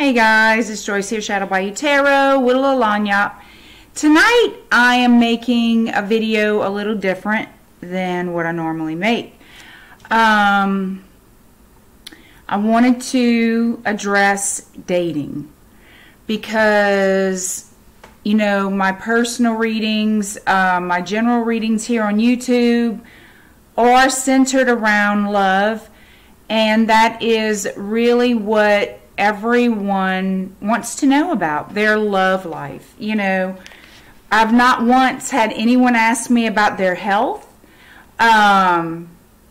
Hey guys, it's Joyce here, Shadow Bayou Tarot, with a little lanyap. Tonight I am making a video a little different than what I normally make. I wanted to address dating because, you know, my personal readings, my general readings here on YouTube are centered around love, and that is really what everyone wants to know about, their love life. You know, I've not once had anyone ask me about their health,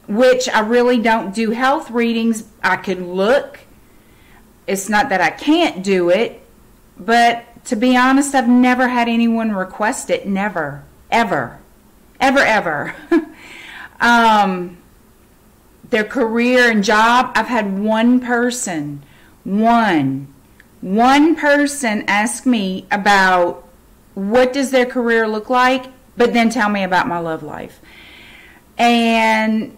which I really don't do health readings. I could look. It's not that I can't do it, but to be honest, I've never had anyone request it. Never. Ever. Ever, ever. Their career and job, I've had one person ask me about what does their career look like, but then tell me about my love life. And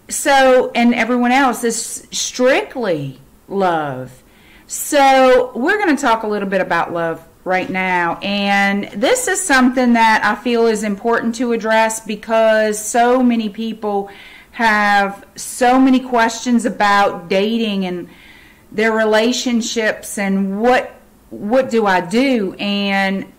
so, and everyone else is strictly love. So we're going to talk a little bit about love right now. And this is something that I feel is important to address because so many people have so many questions about dating and their relationships and what do I do. And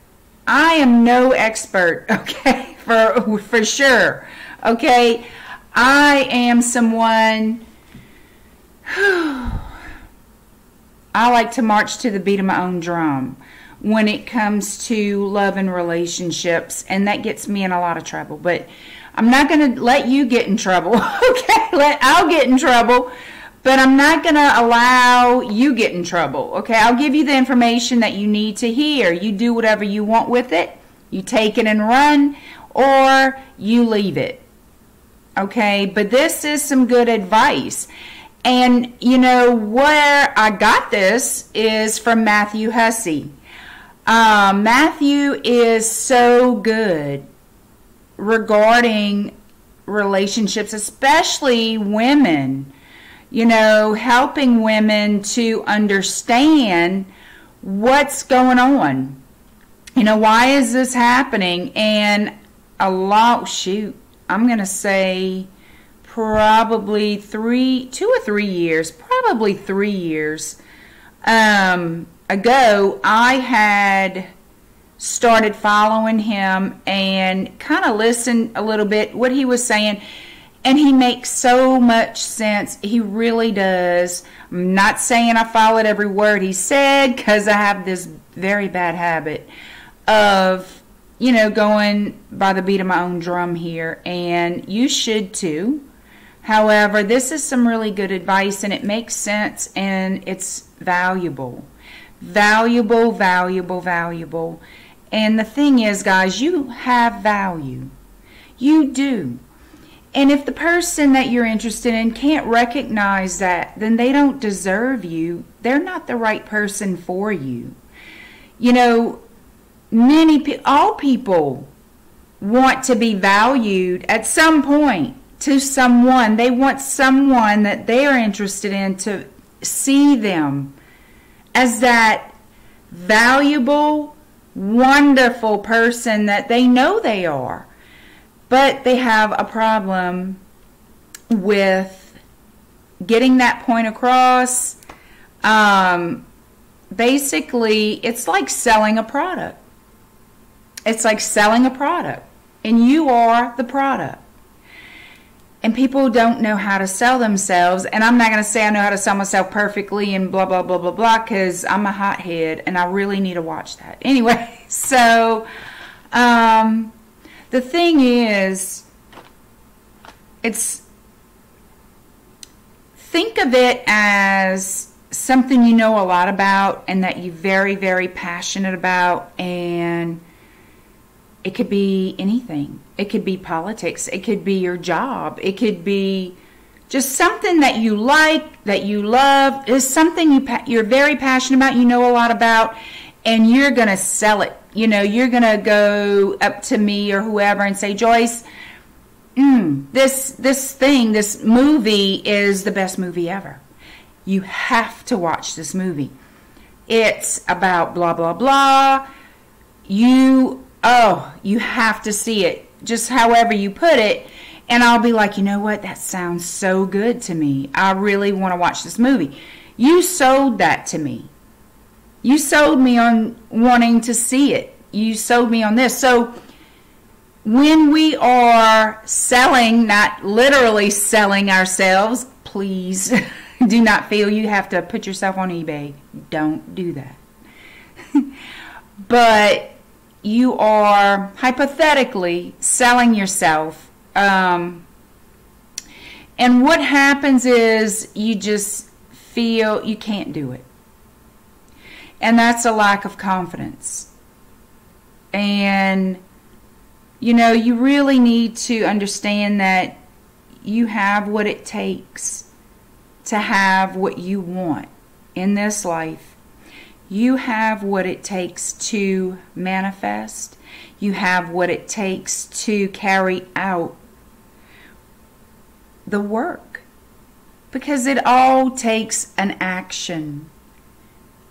I am no expert, okay, for sure, okay. I am someone I like to march to the beat of my own drum when it comes to love and relationships, and that gets me in a lot of trouble. But I'm not going to let you get in trouble, okay? I'll get in trouble, but I'm not going to allow you get in trouble, okay? I'll give you the information that you need to hear. You do whatever you want with it. You take it and run, or you leave it, okay? But this is some good advice. And, you know, where I got this is from Matthew Hussey. Matthew is so good regarding relationships, especially women, you know, helping women to understand what's going on. You know, why is this happening? And I'm going to say probably 3 years ago, I had started following him and kind of listened a little bit what he was saying, and he makes so much sense. He really does. I'm not saying I followed every word he said because I have this very bad habit of, you know, going by the beat of my own drum here, and you should too. However, this is some really good advice, and it makes sense, and it's valuable. Valuable, valuable, valuable. And the thing is, guys, you have value. You do. And if the person that you're interested in can't recognize that, then they don't deserve you. They're not the right person for you. You know, all people want to be valued at some point to someone. They want someone that they are interested in to see them as that valuable, wonderful person that they know they are. But they have a problem with getting that point across. Basically, it's like selling a product. It's like selling a product, and you are the product. And people don't know how to sell themselves. And I'm not going to say I know how to sell myself perfectly and blah, blah, blah, blah, blah, because I'm a hothead and I really need to watch that. Anyway, so the thing is, think of it as something you know a lot about and that you're very, very passionate about, and it could be anything. It could be politics. It could be your job. It could be just something that you like, that you love. Is something you're very passionate about, you know a lot about, and you're going to sell it. You know, you're going to go up to me or whoever and say, Joyce, this movie is the best movie ever. You have to watch this movie. It's about blah, blah, blah. You have to see it, just however you put it. And I'll be like, you know what? That sounds so good to me. I really want to watch this movie. You sold that to me. You sold me on wanting to see it. You sold me on this. So when we are selling, not literally selling ourselves, please do not feel you have to put yourself on eBay. Don't do that. But you are hypothetically selling yourself. And what happens is you just feel you can't do it. And that's a lack of confidence. And, you know, you really need to understand that you have what it takes to have what you want in this life. You have what it takes to manifest. You have what it takes to carry out the work. Because it all takes an action.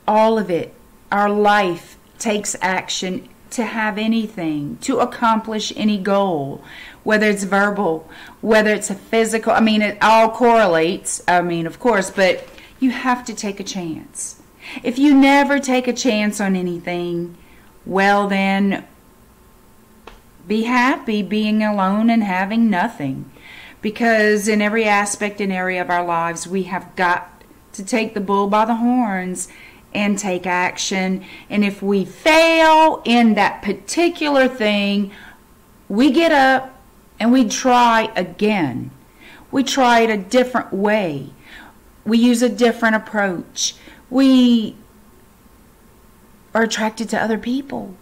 All of it. Our life takes action to have anything, to accomplish any goal, whether it's verbal, whether it's a physical. I mean, it all correlates, of course, but you have to take a chance. If you never take a chance on anything, well then, be happy being alone and having nothing. Because in every aspect and area of our lives, we have got to take the bull by the horns and take action. And if we fail in that particular thing, we get up and we try again. We try it a different way. We use a different approach. We are attracted to other people.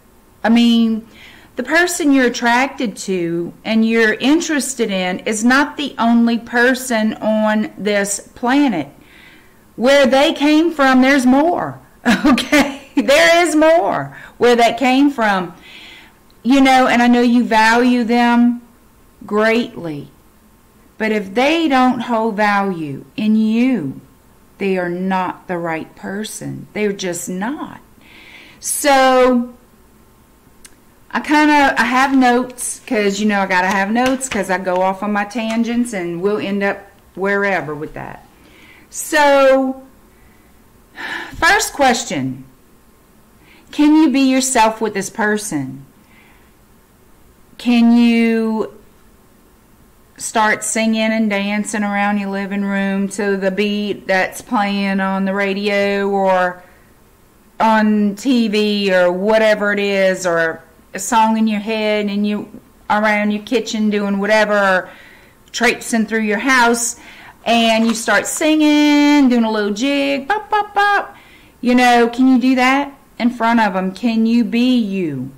I mean, the person you're attracted to and you're interested in is not the only person on this planet. Where they came from, there's more. Okay? There is more where that came from. You know, and I know you value them greatly. But if they don't hold value in you, they are not the right person. They're just not. So I have notes because, you know, I got to have notes because I go off on my tangents and we'll end up wherever with that. So, first question. Can you be yourself with this person? Can you start singing and dancing around your living room to the beat that's playing on the radio or on TV or whatever it is, or a song in your head and you around your kitchen doing whatever, or traipsing through your house and you start singing, doing a little jig, bop, bop, bop. You know, can you do that in front of them? Can you be you?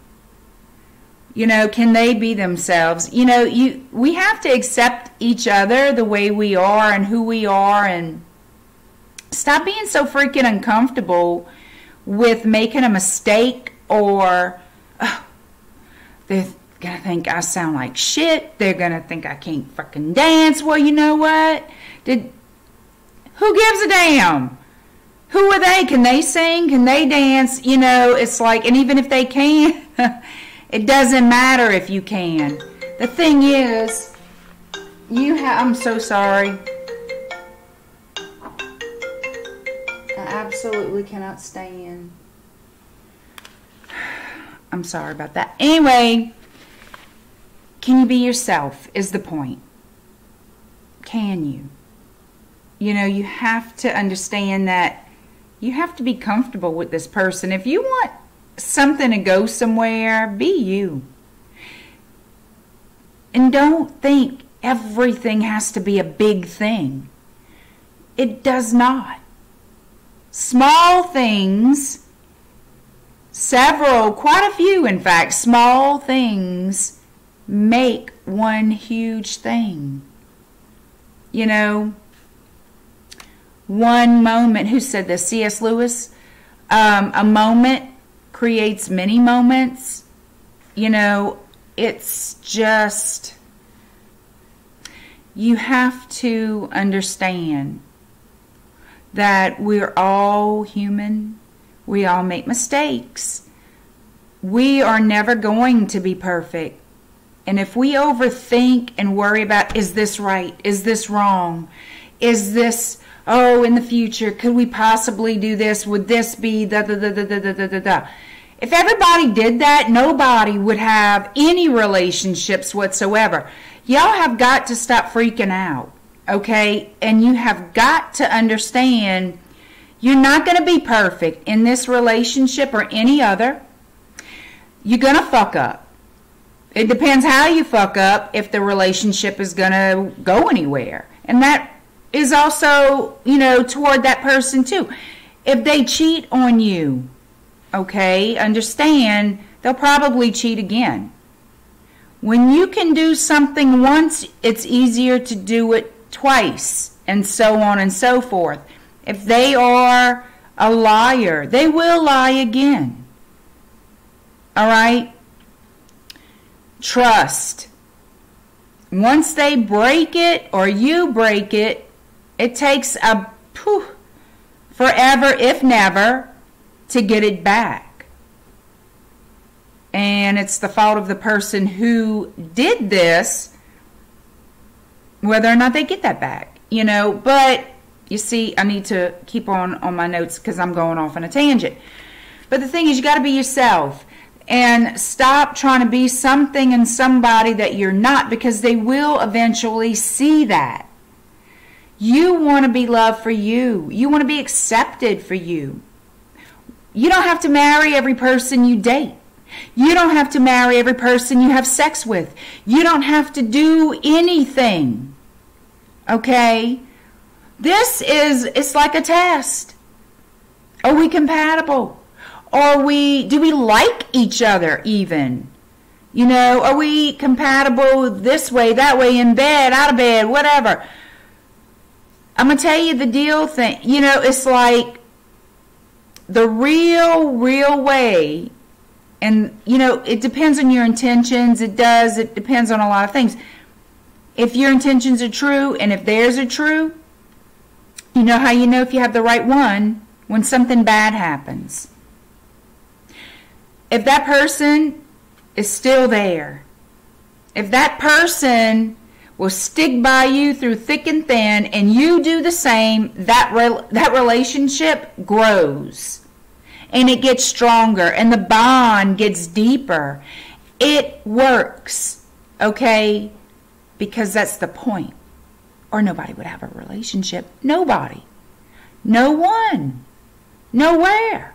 You know, can they be themselves? You know, we have to accept each other the way we are and who we are, and stop being so freaking uncomfortable with making a mistake, or they're going to think I sound like shit. They're going to think I can't fucking dance. Well, you know what? Who gives a damn? Who are they? Can they sing? Can they dance? You know, it's like, and even if they can, it doesn't matter if you can. The thing is, I'm so sorry. I absolutely cannot stand. I'm sorry about that. Anyway, can you be yourself is the point. Can you? You know, you have to understand that you have to be comfortable with this person. If you want something to go somewhere, be you. And don't think everything has to be a big thing. It does not. Small things, quite a few in fact, small things make one huge thing. You know, one moment, who said this? C.S. Lewis? A moment creates many moments. You know, it's just, you have to understand that we're all human. We all make mistakes. We are never going to be perfect. And if we overthink and worry about, is this right? Is this wrong? Is this, oh, in the future, could we possibly do this? Would this be da da da da da da da da da? If everybody did that, nobody would have any relationships whatsoever. Y'all have got to stop freaking out, okay? And you have got to understand you're not going to be perfect in this relationship or any other. You're going to fuck up. It depends how you fuck up if the relationship is going to go anywhere. And that is also, toward that person too. If they cheat on you, okay, understand they'll probably cheat again. When you can do something once, it's easier to do it twice, and so on and so forth. If they are a liar, they will lie again. All right? Trust. Once they break it or you break it, it takes forever, if never, to get it back. And it's the fault of the person who did this, whether or not they get that back, But, you see, I need to keep on my notes because I'm going off on a tangent. But the thing is, you got to be yourself. And stop trying to be something and somebody that you're not, because they will eventually see that. You want to be loved for you. You want to be accepted for you. You don't have to marry every person you date. You don't have to marry every person you have sex with. You don't have to do anything. Okay? It's like a test. Are we compatible? Do we like each other even? Are we compatible this way, that way, in bed, out of bed, whatever? I'm going to tell you the deal thing. It's like the real way. And, it depends on your intentions. It depends on a lot of things. If your intentions are true and if theirs are true, you know how you know if you have the right one? When something bad happens. If that person is still there, if that person will stick by you through thick and thin and you do the same, that relationship grows and it gets stronger and the bond gets deeper. It works, okay? Because that's the point. Or nobody would have a relationship. Nobody. No one. Nowhere.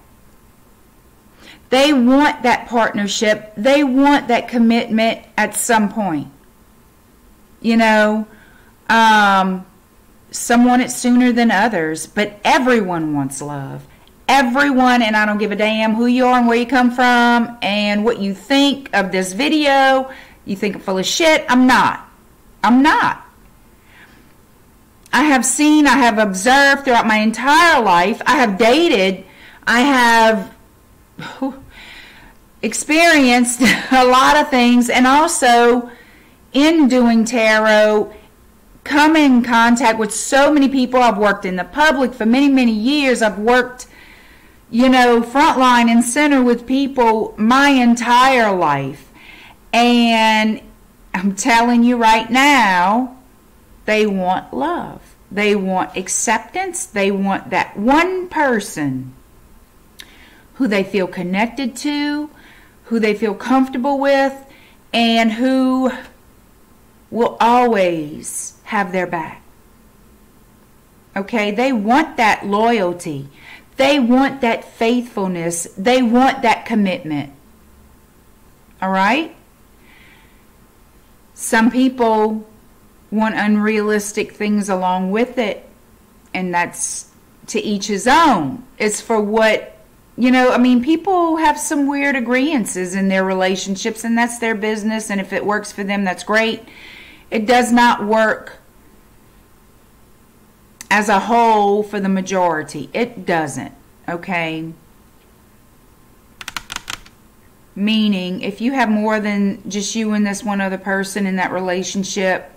They want that partnership. They want that commitment at some point. Some want it sooner than others, but everyone wants love. Everyone, and I don't give a damn who you are and where you come from and what you think of this video. You think I'm full of shit. I'm not. I have observed throughout my entire life. I have dated. I have experienced a lot of things, and also in doing tarot, come in contact with so many people. I've worked in the public for many, many years. I've worked, front line and center with people my entire life. And I'm telling you right now, they want love. They want acceptance. They want that one person who they feel connected to, who they feel comfortable with, and who will always have their back. Okay? They want that loyalty. They want that faithfulness. They want that commitment. All right? Some people want unrealistic things along with it, and that's to each his own. It's for what, people have some weird agreeances in their relationships, and that's their business, and if it works for them, that's great. It does not work as a whole for the majority. It doesn't, okay? Meaning, if you have more than just you and this one other person in that relationship,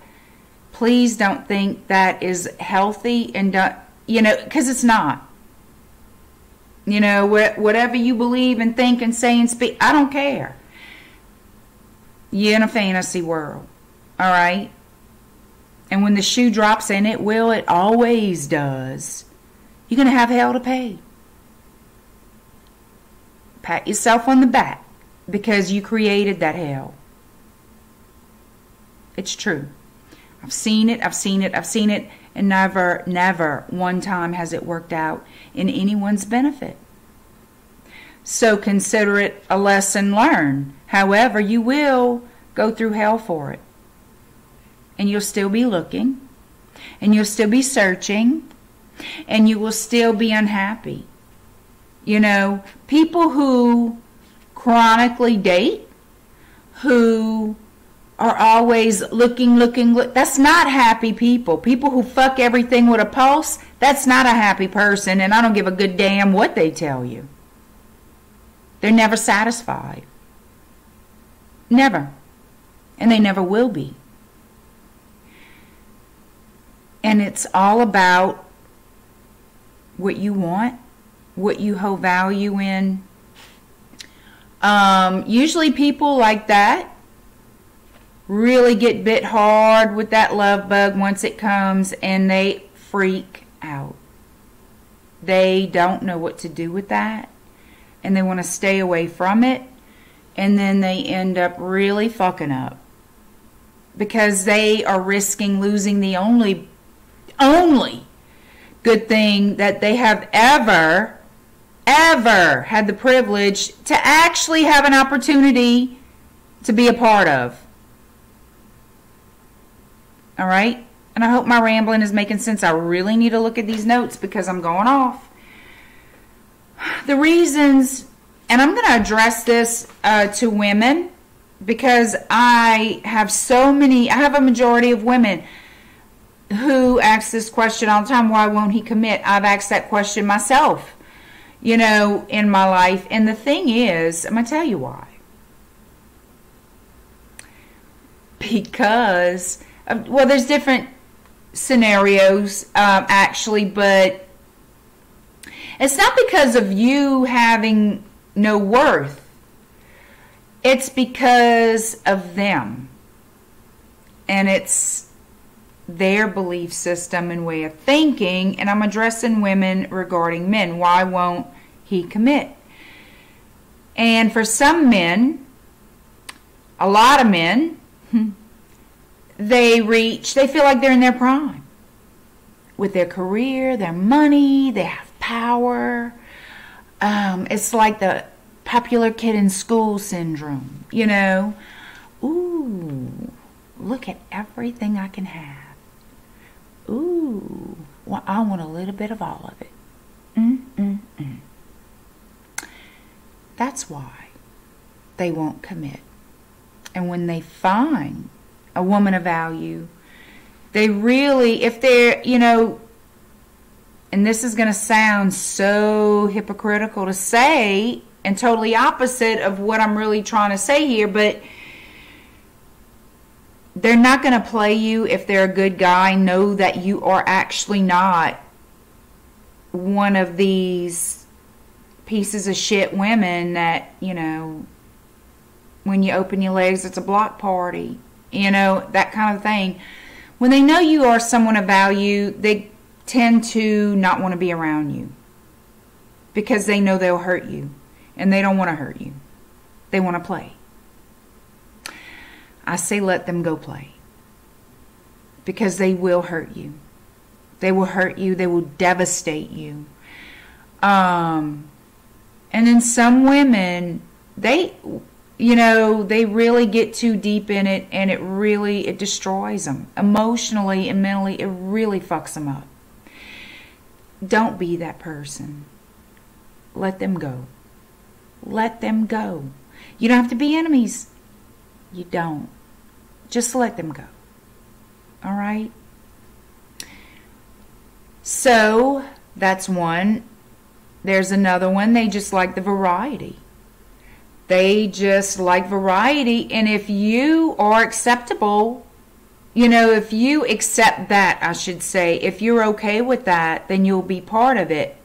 please don't think that is healthy, and don't, because it's not. You know, whatever you believe and think and say and speak, I don't care. You're in a fantasy world. All right? And when the shoe drops, and it will, it always does, you're going to have hell to pay. Pat yourself on the back because you created that hell. It's true. I've seen it, and never one time has it worked out in anyone's benefit. So consider it a lesson learned. However, you will go through hell for it. And you'll still be looking, and you'll still be searching, and you will still be unhappy. You know, people who chronically date, who are always looking, that's not happy people. People who fuck everything with a pulse, that's not a happy person, and I don't give a good damn what they tell you. They're never satisfied. Never. And they never will be. And it's all about what you want, what you hold value in. Usually people like that really get bit hard with that love bug once it comes, and they freak out. They don't know what to do with that, and they want to stay away from it, and then they end up really fucking up because they are risking losing the only good thing that they have ever had the privilege to actually have an opportunity to be a part of. All right? And I hope my rambling is making sense. I really need to look at these notes because I'm going off. The reasons, and I'm going to address this to women because I have a majority of women who ask this question all the time, why won't he commit? I've asked that question myself, you know, in my life. And the thing is, I'm going to tell you why. Because, well, there's different scenarios, actually, but it's not because of you having no worth. It's because of them. And it's their belief system and way of thinking. And I'm addressing women regarding men. Why won't he commit? And for some men, a lot of men, they feel like they're in their prime with their career, their money, they have power. It's like the popular kid in school syndrome, you know. Ooh, look at everything I can have. Ooh, well, I want a little bit of all of it. That's why they won't commit. And when they find a woman of value, they really, if they're, you know, and this is going to sound so hypocritical to say and totally opposite of what I'm really trying to say here, but they're not going to play you if they're a good guy. Know that you are actually not one of these pieces of shit women that, you know, when you open your legs, it's a block party. You know, that kind of thing. When they know you are someone of value, they tend to not want to be around you because they know they'll hurt you, and they don't want to hurt you. They want to play. I say let them go play because they will hurt you. They will hurt you. They will devastate you. And then some women, they really get too deep in it, and it destroys them emotionally and mentally. It really fucks them up. Don't be that person. Let them go. Let them go. You don't have to be enemies. You don't. Just let them go. All right? So, that's one. There's another one. They just like the variety. They just like variety. And if you are acceptable, you know, if you accept that, I should say, if you're okay with that, then you'll be part of it.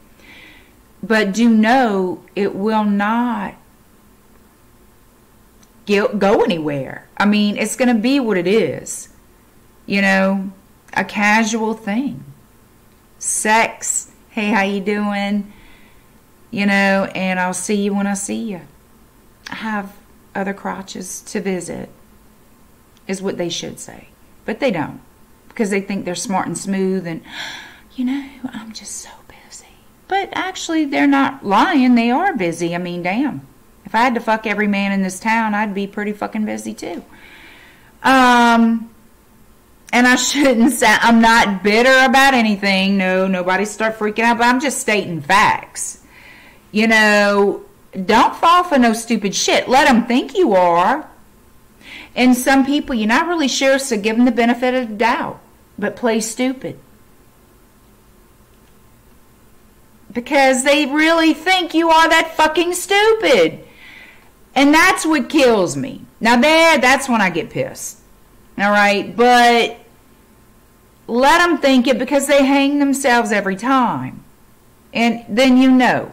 But do know it will not go anywhere. I mean, it's going to be what it is. You know, a casual thing. Sex. Hey, how you doing? You know, and I'll see you when I see you. I have other crotches to visit, is what they should say. But they don't. Because they think they're smart and smooth and, you know, I'm just so busy. But actually, they're not lying. They are busy. I mean, damn. If I had to fuck every man in this town, I'd be pretty fucking busy too. And I shouldn't say, I'm not bitter about anything. No, nobody start freaking out. But I'm just stating facts. You know, don't fall for no stupid shit. Let them think you are. And some people, you're not really sure, so give them the benefit of the doubt. But play stupid. Because they really think you are that fucking stupid. And that's what kills me. Now that's when I get pissed. Alright? But let them think it, because they hang themselves every time. And then you know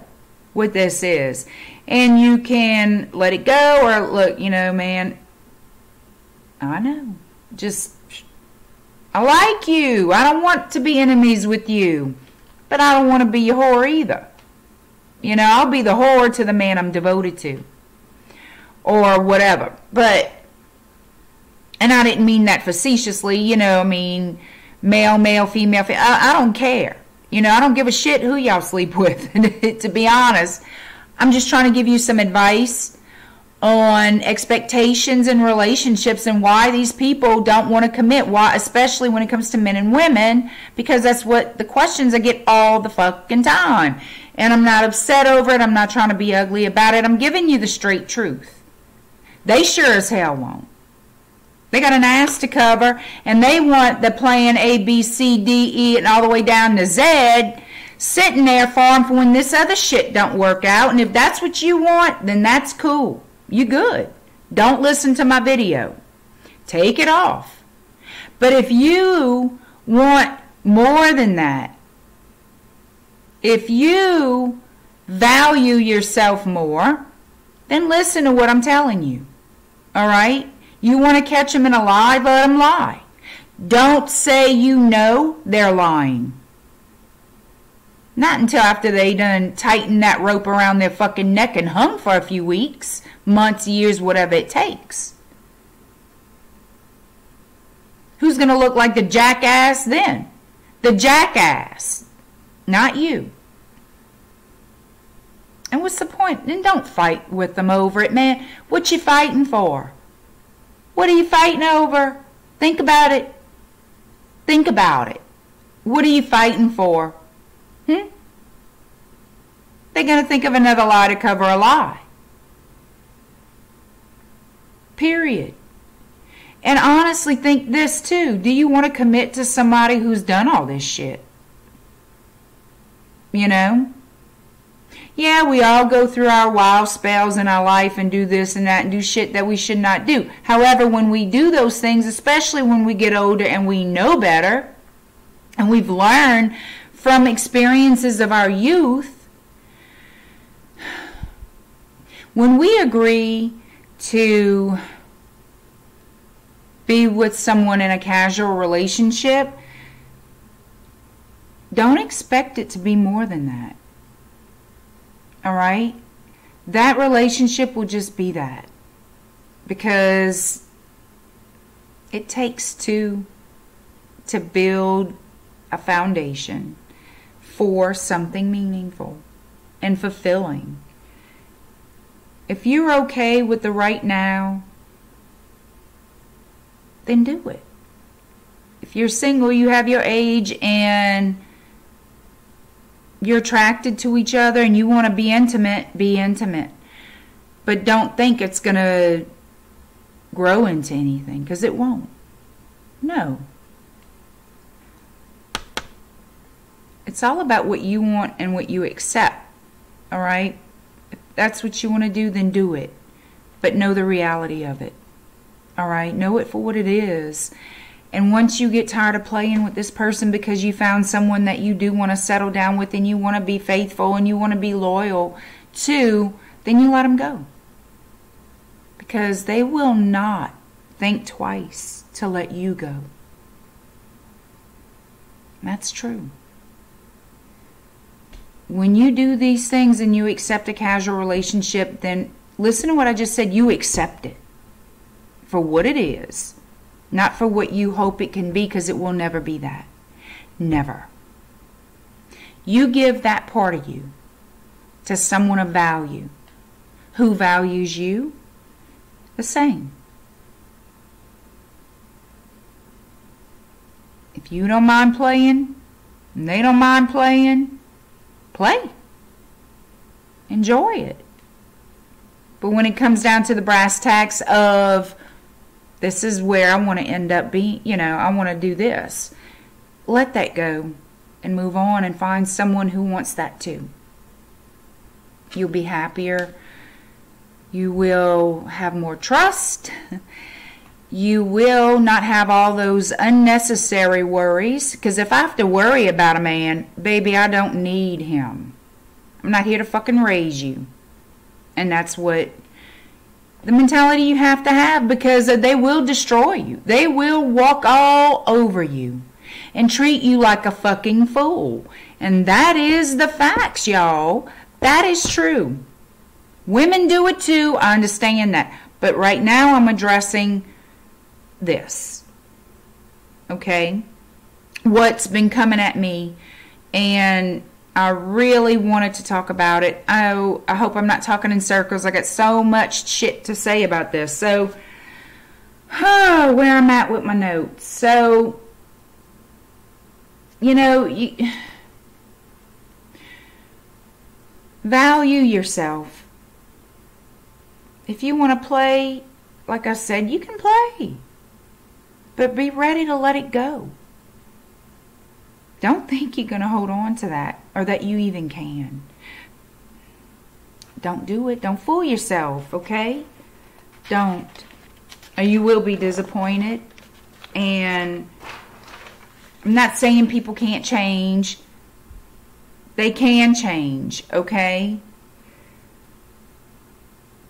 what this is. And you can let it go, or look, you know, man, I know. Just, I like you. I don't want to be enemies with you. But I don't want to be a whore either. You know, I'll be the whore to the man I'm devoted to. Or whatever. But, and I didn't mean that facetiously, you know, I mean, male, female. I don't care. You know, I don't give a shit who y'all sleep with, to be honest. I'm just trying to give you some advice on expectations and relationships and why these people don't want to commit. Why, especially when it comes to men and women, because that's what the questions I get all the fucking time. And I'm not upset over it. I'm not trying to be ugly about it. I'm giving you the straight truth. They sure as hell won't. They got an ass to cover, and they want the plan A, B, C, D, E, and all the way down to Z sitting there for them for when this other shit don't work out. And if that's what you want, then that's cool. You good. Don't listen to my video. Take it off. But if you want more than that, if you value yourself more, then listen to what I'm telling you. All right? You want to catch them in a lie, let them lie. Don't say you know they're lying. Not until after they done tighten that rope around their fucking neck and hung for a few weeks, months, years, whatever it takes. Who's going to look like the jackass then? The jackass, not you. And what's the point? Then don't fight with them over it, man. What you fighting for? What are you fighting over? Think about it. Think about it. What are you fighting for? They're going to think of another lie to cover a lie. Period. And honestly, think this too. Do you want to commit to somebody who's done all this shit? You know? Yeah, we all go through our wild spells in our life and do this and that and do shit that we should not do. However, when we do those things, especially when we get older and we know better, and we've learned from experiences of our youth, when we agree to be with someone in a casual relationship, don't expect it to be more than that. All right? That relationship will just be that. Because it takes two to build a foundation for something meaningful and fulfilling. If you're okay with the right now, then do it. If you're single, you have your age, and you're attracted to each other and you want to be intimate, be intimate. But don't think it's going to grow into anything, because it won't. No. It's all about what you want and what you accept. All right? If that's what you want to do, then do it. But know the reality of it. All right? Know it for what it is. And once you get tired of playing with this person because you found someone that you do want to settle down with and you want to be faithful and you want to be loyal to, then you let them go. Because they will not think twice to let you go. That's true. When you do these things and you accept a casual relationship, then listen to what I just said. You accept it for what it is, not for what you hope it can be, because it will never be that. Never. You give that part of you to someone of value who values you the same. If you don't mind playing and they don't mind playing, play. Enjoy it. But when it comes down to the brass tacks of this is where I want to end up being, I want to do this, let that go and move on and find someone who wants that too. You'll be happier. You will have more trust. You will not have all those unnecessary worries. Because if I have to worry about a man, baby, I don't need him. I'm not here to fucking raise you. And that's what the mentality you have to have, because they will destroy you. They will walk all over you and treat you like a fucking fool. And that is the facts, y'all. That is true. Women do it too. I understand that. But right now I'm addressing this. Okay? What's been coming at me, and I really wanted to talk about it. I hope I'm not talking in circles. I got so much shit to say about this. So, where I'm at with my notes. So, value yourself. If you want to play, like I said, you can play. But be ready to let it go. Don't think you're going to hold on to that, or that you even can. Don't do it. Don't fool yourself, okay? Don't. Or you will be disappointed. And I'm not saying people can't change. They can change, okay?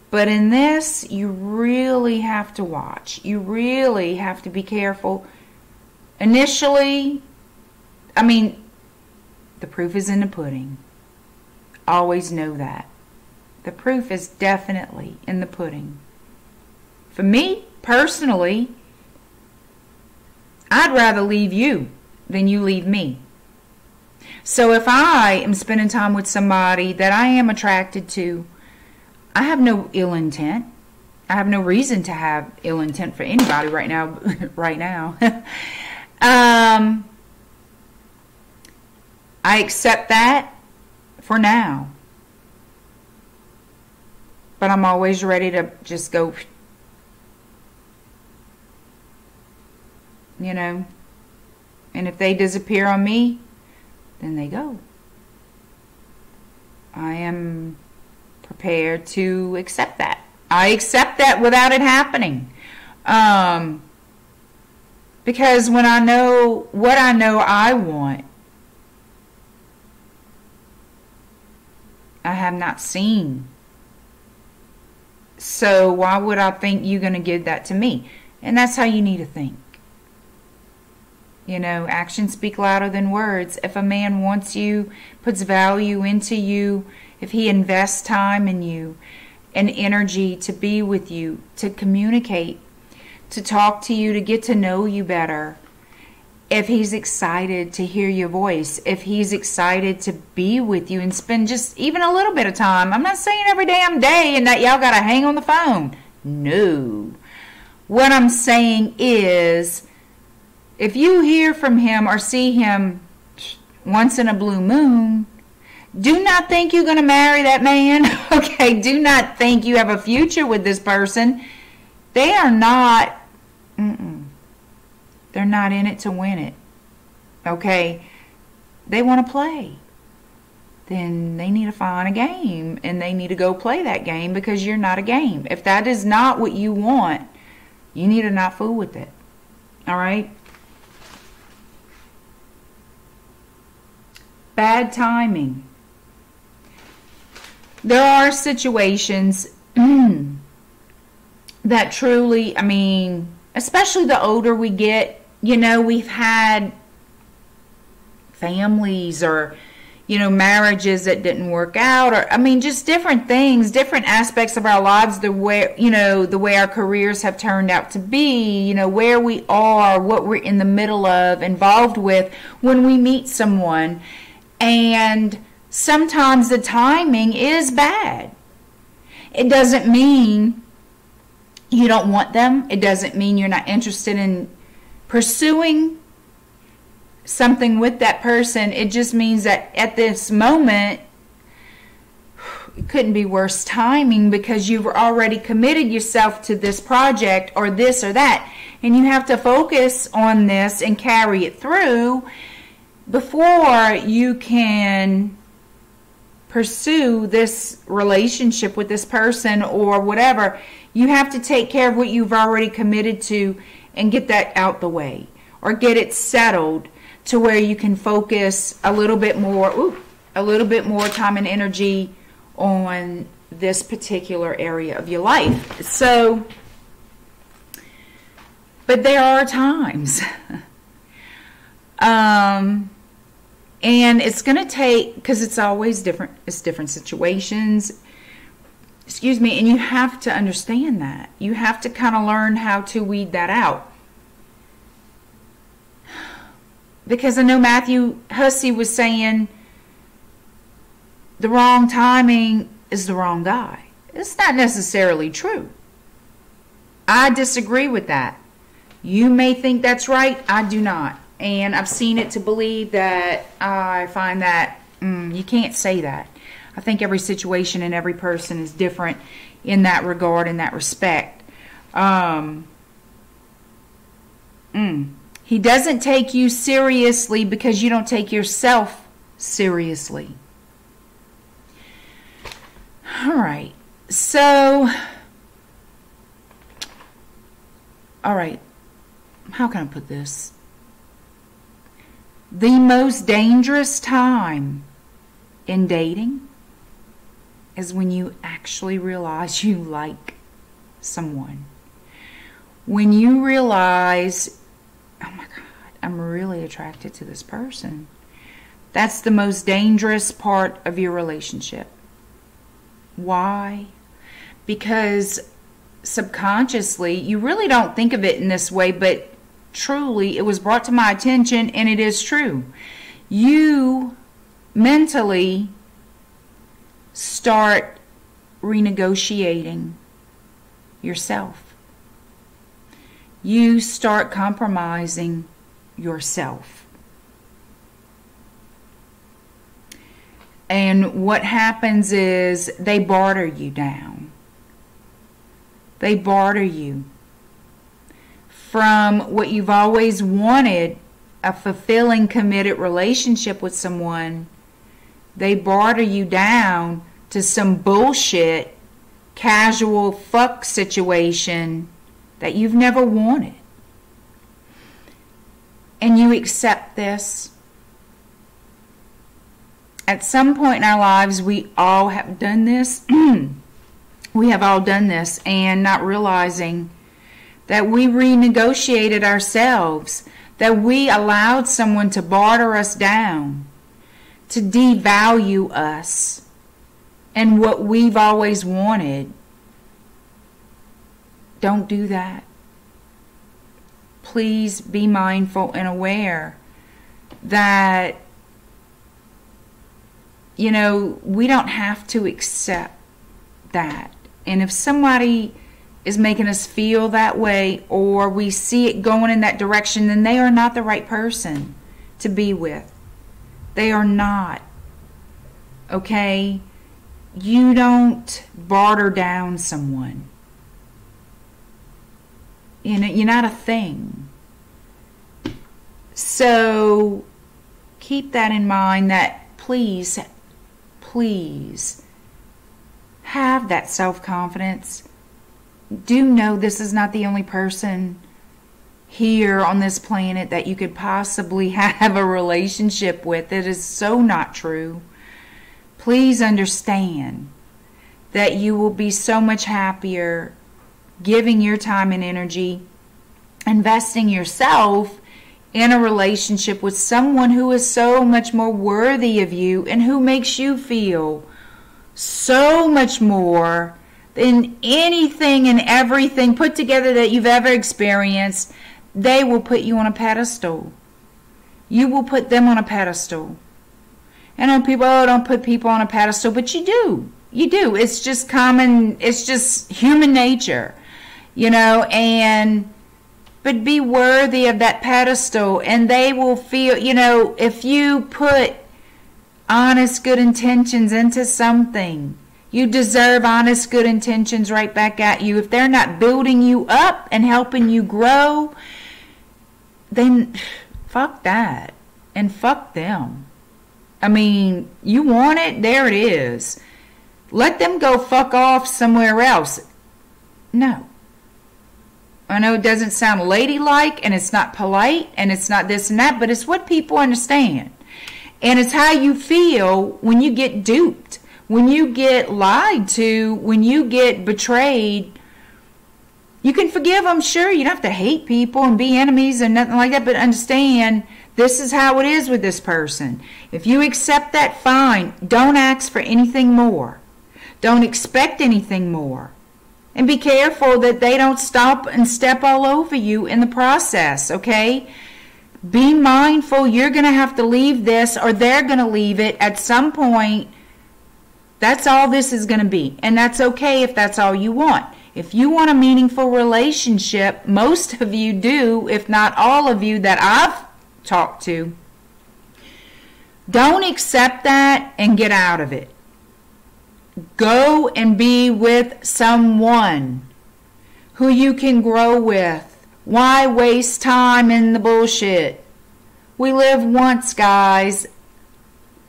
But in this, you really have to watch. You really have to be careful. Initially, the proof is in the pudding. Always know that. The proof is definitely in the pudding. For me, personally, I'd rather leave you than you leave me. So if I am spending time with somebody that I am attracted to, I have no ill intent. I have no reason to have ill intent for anybody right now. Right now. I accept that for now. But I'm always ready to just go, And if they disappear on me, then they go. I am prepared to accept that. I accept that without it happening. Because when I know what I want, I have not seen. So why would I think you're going to give that to me? And that's how you need to think. Actions speak louder than words. If a man wants you, puts value into you, if he invests time in you and energy to be with you, to communicate, to talk to you, to get to know you better, if he's excited to hear your voice, if he's excited to be with you and spend just even a little bit of time. I'm not saying every damn day and that y'all got to hang on the phone. No. What I'm saying is, if you hear from him or see him once in a blue moon, do not think you're going to marry that man. Okay, do not think you have a future with this person. They are not, they're not in it to win it. Okay, they want to play. Then they need to find a game, and they need to go play that game, because you're not a game. If that is not what you want, you need to not fool with it. All right? bad timing. There are situations that truly, I mean, especially the older we get, we've had families or, marriages that didn't work out, or, I mean, just different things, different aspects of our lives, the way our careers have turned out to be, where we are, what we're in the middle of, involved with when we meet someone. And sometimes the timing is bad. It doesn't mean you don't want them. It doesn't mean you're not interested in pursuing something with that person. It just means that at this moment, it couldn't be worse timing, because you've already committed yourself to this project or this or that. And you have to focus on this and carry it through before you can pursue this relationship with this person or whatever. You have to take care of what you've already committed to and get that out the way, or get it settled to where you can focus a little bit more time and energy on this particular area of your life. So, but there are times, and it's going to take, because it's always different, it's different situations, and you have to understand that. You have to kind of learn how to weed that out. Because I know Matthew Hussey was saying the wrong timing is the wrong guy. It's not necessarily true. I disagree with that. You may think that's right. I do not. And I've seen it to believe that. I find that you can't say that. I think every situation and every person is different in that regard, in that respect. He doesn't take you seriously because you don't take yourself seriously. All right. So, how can I put this? The most dangerous time in dating is when you actually realize you like someone. When you realize, oh my God, I'm really attracted to this person. That's the most dangerous part of your relationship. Why? Because subconsciously, you really don't think of it in this way, but truly, it was brought to my attention, and it is true. You mentally start renegotiating yourself. You start compromising yourself. And what happens is they barter you down. They barter you from what you've always wanted, a fulfilling, committed relationship with someone. They barter you down to some bullshit, casual fuck situation that you've never wanted. And you accept this. At some point in our lives, we all have done this. We have all done this, and not realizing that we renegotiated ourselves, that we allowed someone to barter us down, to devalue us and what we've always wanted. Don't do that. Please be mindful and aware that, we don't have to accept that. And if somebody is making us feel that way, or we see it going in that direction, then they are not the right person to be with. They are not. Okay? You don't barter down someone. You're not a thing. So keep that in mind, that please have that self-confidence. Do know this is not the only person here on this planet that you could possibly have a relationship with. It is so not true. Please understand that you will be so much happier giving your time and energy, investing yourself in a relationship with someone who is so much more worthy of you and who makes you feel so much more than anything and everything put together that you've ever experienced. They will put you on a pedestal. You will put them on a pedestal. I know people, don't put people on a pedestal, but you do. You do. It's just common, it's just human nature, but be worthy of that pedestal, and they will feel, if you put honest, good intentions into something, you deserve honest, good intentions right back at you. If they're not building you up and helping you grow, then fuck that and fuck them. I mean, you want it, there it is. Let them go fuck off somewhere else. No. I know it doesn't sound ladylike, and it's not polite, and it's not this and that, but it's what people understand. And it's how you feel when you get duped, when you get lied to, when you get betrayed. You can forgive them, sure. You don't have to hate people and be enemies and nothing like that, but understand this is how it is with this person. If you accept that, fine. Don't ask for anything more. Don't expect anything more. And be careful that they don't stop and step all over you in the process, okay? Be mindful you're going to have to leave this, or they're going to leave it at some point. That's all this is going to be. And that's okay if that's all you want. If you want a meaningful relationship, most of you do, if not all of you that I've talked to, don't accept that and get out of it. Go and be with someone who you can grow with. Why waste time in the bullshit? We live once, guys.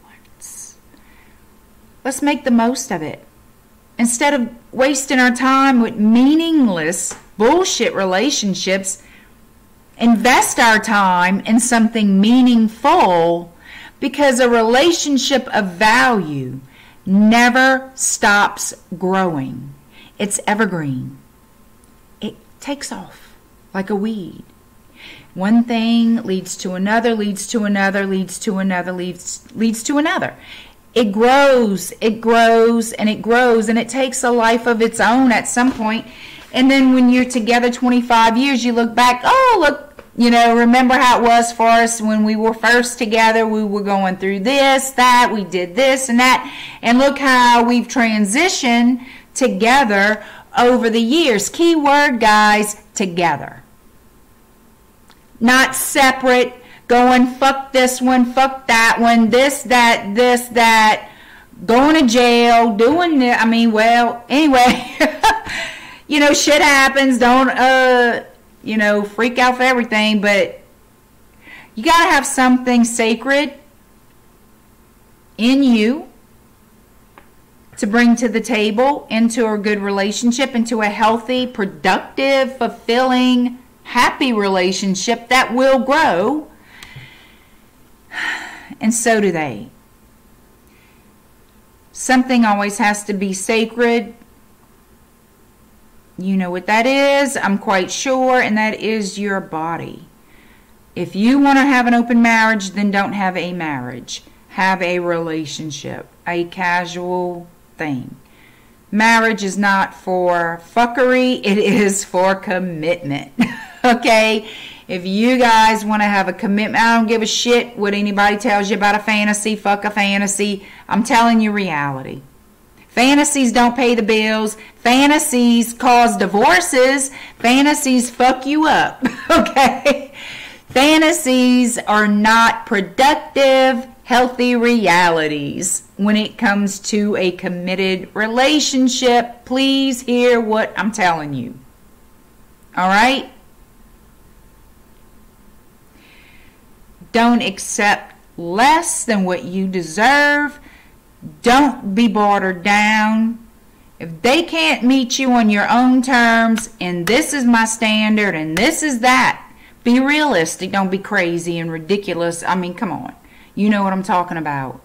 Once. Let's make the most of it. Instead of wasting our time with meaningless bullshit relationships, invest our time in something meaningful, because a relationship of value never stops growing. It's evergreen. It takes off like a weed. One thing leads to another, leads to another, leads to another, leads to another. It grows, and it grows, and it takes a life of its own at some point. And then when you're together 25 years, you look back, oh, look, remember how it was for us when we were first together. We were going through this, that, we did this and that. And look how we've transitioned together over the years. Key word, guys, together. Not separate, going fuck this one, fuck that one, this, that, going to jail, doing this. Anyway, shit happens. Don't, freak out for everything, but you got to have something sacred in you to bring to the table into a good relationship, into a healthy, productive, fulfilling, happy relationship that will grow. And so do they. Something always has to be sacred. You know what that is, I'm quite sure, and that is your body. If you want to have an open marriage, then don't have a marriage. Have a relationship, a casual thing. Marriage is not for fuckery, it is for commitment. Okay? If you guys want to have a commitment, I don't give a shit what anybody tells you about a fantasy. Fuck a fantasy. I'm telling you reality. Fantasies don't pay the bills. Fantasies cause divorces. Fantasies fuck you up. Okay? Fantasies are not productive, healthy realities when it comes to a committed relationship. Please hear what I'm telling you. All right? Don't accept less than what you deserve. Don't be watered down. If they can't meet you on your own terms, and this is my standard, and this is that, Be realistic. Don't be crazy and ridiculous. I mean, come on. You know what I'm talking about.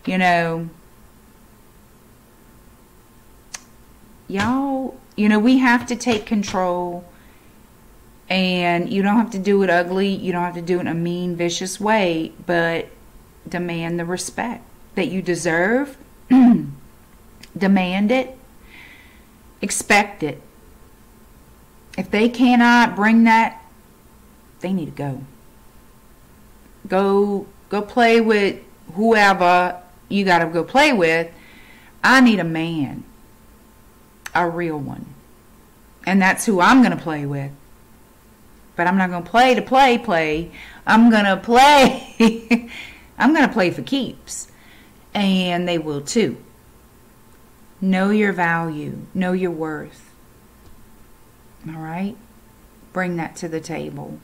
You know, y'all, we have to take control. And you don't have to do it ugly. You don't have to do it in a mean, vicious way. But demand the respect that you deserve. Demand it. Expect it. If they cannot bring that, they need to go. Go play with whoever you got to go play with. I need a man. A real one. And that's who I'm going to play with. But I'm not going to play to play. I'm going to play. I'm going to play for keeps. And they will too. Know your value. Know your worth. All right? Bring that to the table.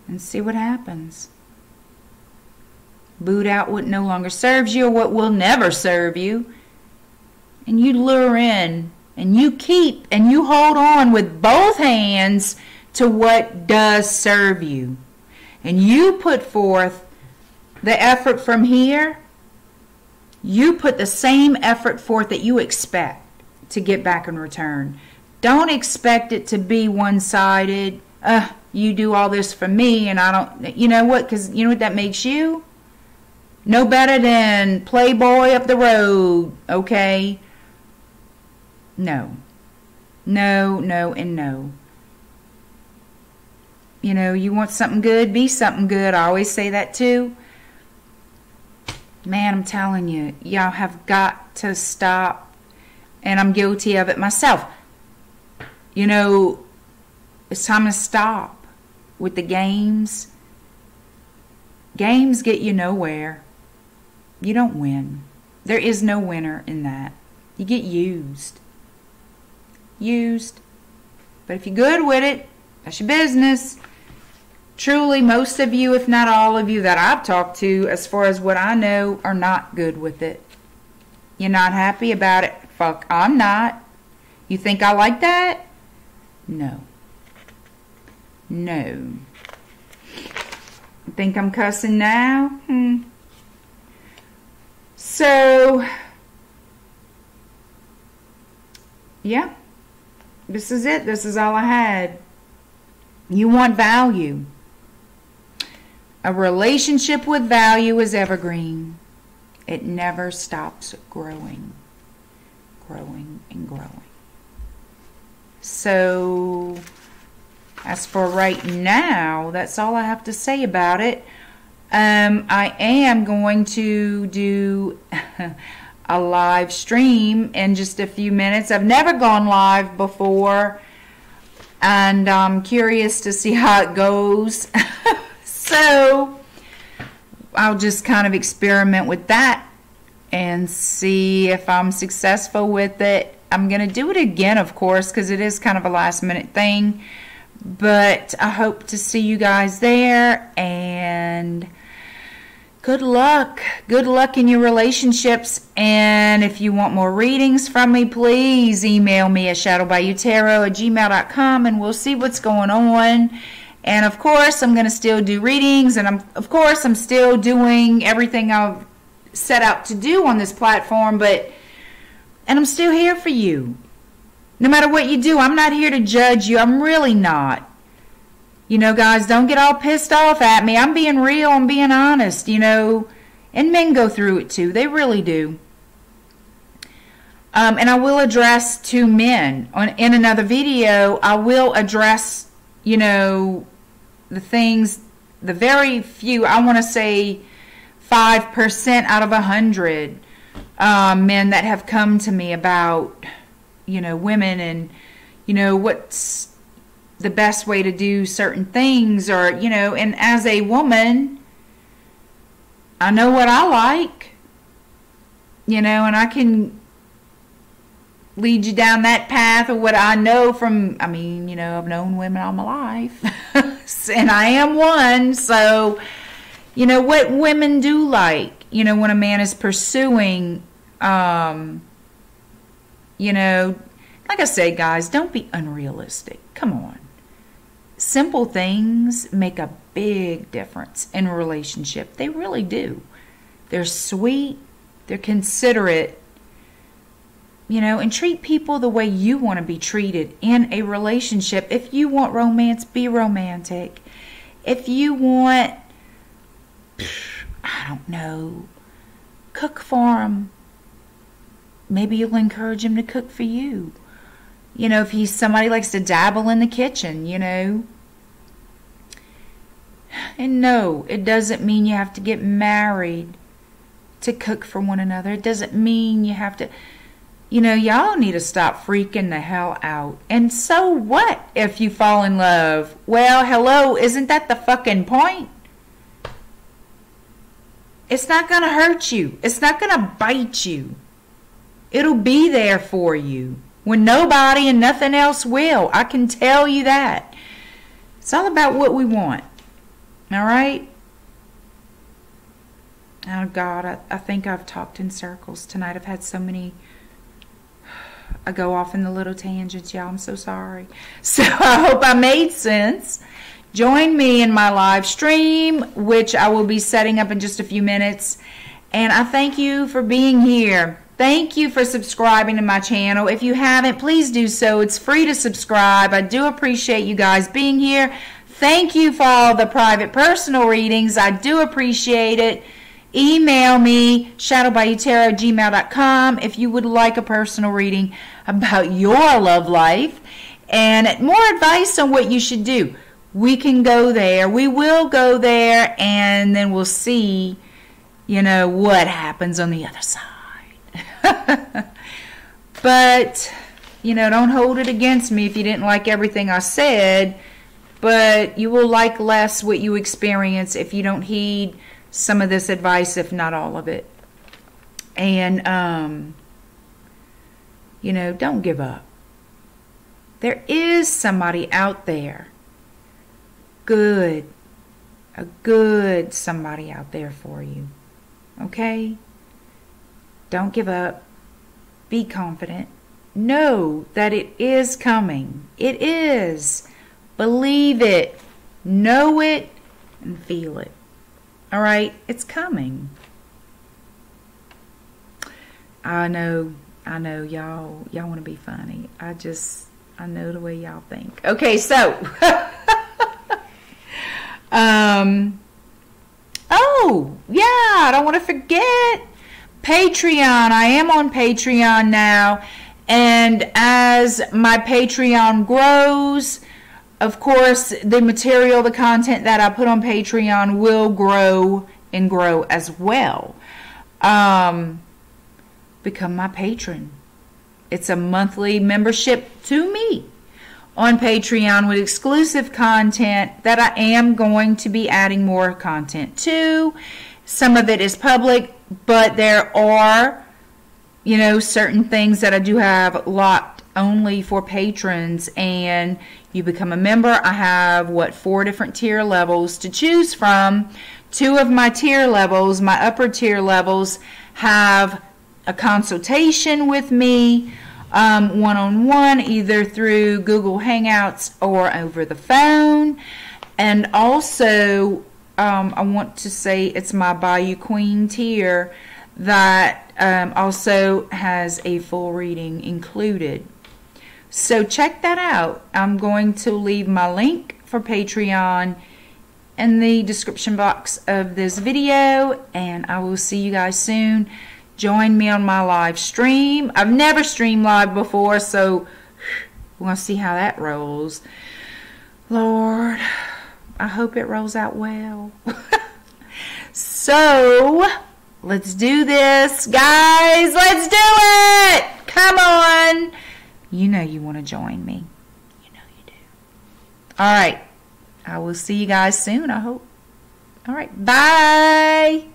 And see what happens. Boot out what no longer serves you or what will never serve you. And you lure in. And you keep and you hold on with both hands to what does serve you. And you put forth the effort from here. You put the same effort forth that you expect to get back in return. Don't expect it to be one-sided. You do all this for me and I don't, you know what? Because you know what that makes you? No better than Playboy up the road, okay? No. No, no, and no. You know, you want something good, be something good. I always say that too. Man, I'm telling you, y'all have got to stop. And I'm guilty of it myself. You know, it's time to stop with the games. Games get you nowhere. You don't win. There is no winner in that. You get used. Used. But if you're good with it, that's your business. Truly, most of you, if not all of you that I've talked to, as far as what I know, are not good with it. You're not happy about it. Fuck, I'm not. You think I like that? No. No. Think I'm cussing now? So, yeah. This is it. This is all I had. You want value. A relationship with value is evergreen. It never stops growing. Growing and growing. So, as for right now, that's all I have to say about it. I am going to do a live stream in just a few minutes. I've never gone live before, and I'm curious to see how it goes. So I'll just kind of experiment with that and see if I'm successful with it. I'm going to do it again, of course, because it is kind of a last minute thing. But I hope to see you guys there, and good luck. Good luck in your relationships. And if you want more readings from me, please email me at shadowbayoutarot@gmail.com, and we'll see what's going on. And of course, I'm going to still do readings, and I'm still doing everything I've set out to do on this platform, and I'm still here for you. No matter what you do, I'm not here to judge you. I'm really not. You know, guys, don't get all pissed off at me. I'm being real. I'm being honest, you know. And men go through it too. They really do. And I will address to men. In another video, I will address, you know, the things, the very few, I want to say 5% out of 100 men that have come to me about, you know, women and, you know, what's the best way to do certain things, or, you know, and as a woman, I know what I like, you know, and I can lead you down that path of what I know from, I mean, you know, I've known women all my life, and I am one, so, you know, what women do like, you know, when a man is pursuing, you know, like I said, guys, don't be unrealistic. Come on. simple things make a big difference in a relationship. They really do. They're sweet, they're considerate, you know, and treat people the way you want to be treated in a relationship. If you want romance, be romantic. If you want, I don't know, cook for him. Maybe you'll encourage him to cook for you. You know, if he's somebody likes to dabble in the kitchen, you know. And no, it doesn't mean you have to get married to cook for one another. It doesn't mean you have to, you know, y'all need to stop freaking the hell out. And so what if you fall in love? Well, hello, isn't that the fucking point? It's not going to hurt you. It's not going to bite you. It'll be there for you when nobody and nothing else will. I can tell you that. It's all about what we want. All right? Oh, God, I think I've talked in circles tonight. I've had so many. I go off in the little tangents, y'all. I'm so sorry. So I hope I made sense. Join me in my live stream, which I will be setting up in just a few minutes. And I thank you for being here. Thank you for subscribing to my channel. If you haven't, please do so. It's free to subscribe. I do appreciate you guys being here. Thank you for all the private personal readings. I do appreciate it. Email me, shadowbayoutarot@gmail.com, if you would like a personal reading about your love life and more advice on what you should do. We can go there. We will go there, and then we'll see, you know, what happens on the other side. But, you know, don't hold it against me if you didn't like everything I said, but you will like less what you experience if you don't heed some of this advice, if not all of it. And, you know, don't give up. There is somebody out there. Good. A good somebody out there for you. Okay? Don't give up. Be confident. Know that it is coming. It is. Believe it. Know it. And feel it. All right? It's coming. I know y'all want to be funny. I know the way y'all think. Okay, so oh, yeah, I don't want to forget Patreon. I am on Patreon now, and as my Patreon grows, of course, the material, the content that I put on Patreon will grow and grow as well. Become my patron. It's a monthly membership to me on Patreon with exclusive content that I am going to be adding more content to. Some of it is public, but there are, you know, certain things that I do have locked only for patrons, and you become a member. I have, 4 different tier levels to choose from. 2 of my tier levels, my upper tier levels, have a consultation with me, one-on-one, either through Google Hangouts or over the phone. And also, I want to say it's my Bayou Queen tier that also has a full reading included. So check that out. I'm going to leave my link for Patreon in the description box of this video, and I will see you guys soon. Join me on my live stream. I've never streamed live before, so we're going to see how that rolls. Lord, I hope it rolls out well. So, let's do this, guys. Let's do it. Come on. You know you want to join me. You know you do. All right. I will see you guys soon, I hope. All right. Bye.